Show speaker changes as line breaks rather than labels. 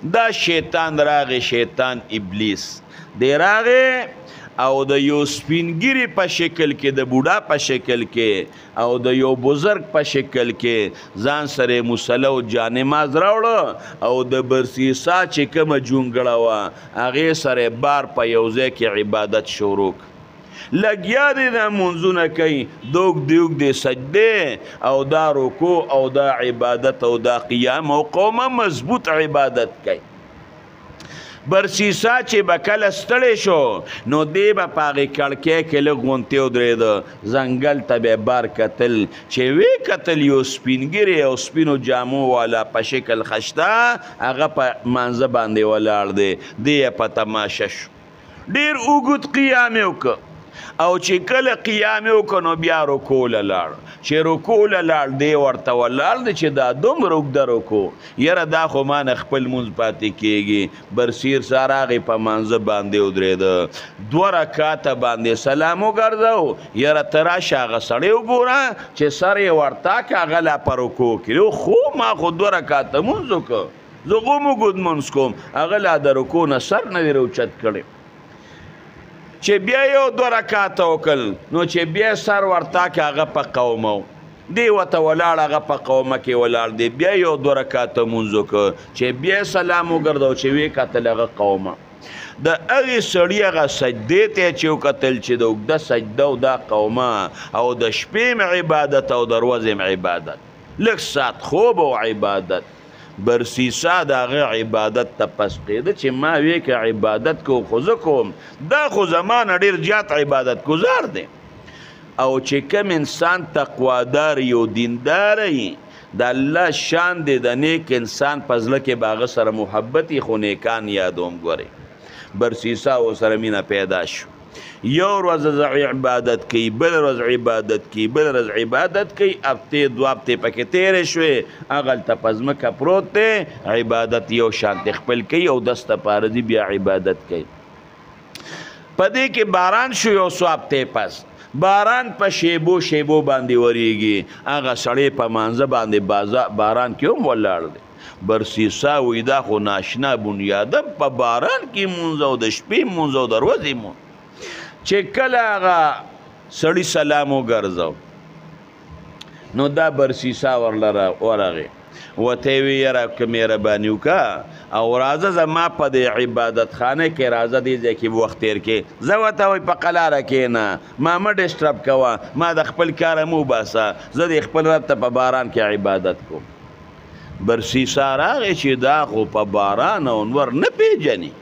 دا شیطان راغی، شیطان ابلیس دی راغی او د یو سپینګیري په شکل کې، د بوډا په شکل کې او د یو بزرګ په شکل کې ځان سره مصلی او جانماز راوړه او د برسیسا چې کومه جونګړه وه هغې سره بار په یو ځای کې عبادت شروع لګیا دی دا منځونه کوي، دوک دیوک دی سجدې او دا رکوع او دا عبادت او دا قیام او قومه مضبوط عبادت کوي. برسیسا چې به کله ستړی شو نو دی به په هغې کړکۍ کې لږ غونتې ودرېده، ځنګل ته به یې بار کتل چې وی کتل یو سپینګیري او سپینو جامو والا په شکل خشته هغه په مانځه باندې ولاړ دی، دی یې په تماشه شو. ډېر اوږد قیام یې وکړه او چې کله قیام یې وکړه نو بیا رکوع له لاړ، چې رکوع له لاړ دی ورته ولاړ دی چې دا دومره اوږده رکوع یاره دا خو ما نه خپل مونځ پاتې کېږي. برسیر سا راغی په مانځه باندې ودرېده، 2 رکاته باندې سلام وګرځو، یاره ته راشه هغه سړی وګوره چې سر یې ورته که هغه لا په رکوع کې خو ما خو 2 رکاته مونځ وکړه، زه خو م اوږد مونځ کوم، هغه لا د رکوع نه سر نه دی راوچت کړی. چې بیا یو 2 رکاته وکړل نو چې بیا سر ورته که هغه په قومه دی ورته ولاړ، هغه په قومه کې ولاړ دی، بیا یو 2 رکاته مونځ وکړه چې بیا سلام وګرځو چې ویې کتل هغه قومه. د هغې سړي هغه سجدې ته چې وکتل چې د اوږده سجده او دا قومه او د شپې عبادت او د ورځې عبادت، لږ ساعت خوب او عبادت. برسیسا د هغه عبادت ته پسقېده چې ما وی که عبادت کو خو زه کوم، دا خو زما نه ډېر زیات عبادت ګزار دی. او چې کوم انسان تقوادار یو دیندار وي د الله شان دی، د نیک انسان په زړه کې به هغه سره محبت وي خو نیکان یادوم. ګورئ برسیسا ورسره مینه پیدا شو، یو ورځ عبادت کوي، بل ورځ عبادت کوي، بل ورځ عبادت کوي، هفتې 2 هفتې پکې تېرې شوې، هغلته په ځمکه پروت دی، عبادت یو شانتې خپل کوي او دسته پاره دی بیا عبادت کوي. په دې کې باران شو یو څو هفتې پس، باران په شیبو شیبو باندې وریږي، هغه سړی په مانځه باندې باران کې هم ولاړ دی. برسیسا وایي دا خو ناشنا بنیادم په باران کې مونځ او د شپې مونځ او د ورځې مونځ. چې کله هغه سړي سلام وګرځو نو دا برسیسا ورله ورغی، ورته یې وی یاره که مهرباني وکړه او راځه زما په دې عبادت خانه کې راځه دې ځای کې وخت تېر کې. زه ورته وایي په قلاره کښېنه، ما مه ډسټرب کوه، ما د خپل کاره مه وباسه، زه د خپل رب ته په باران کې عبادت کوم. برسیسا راغی چې دا خو په باران او نور نه پیژني،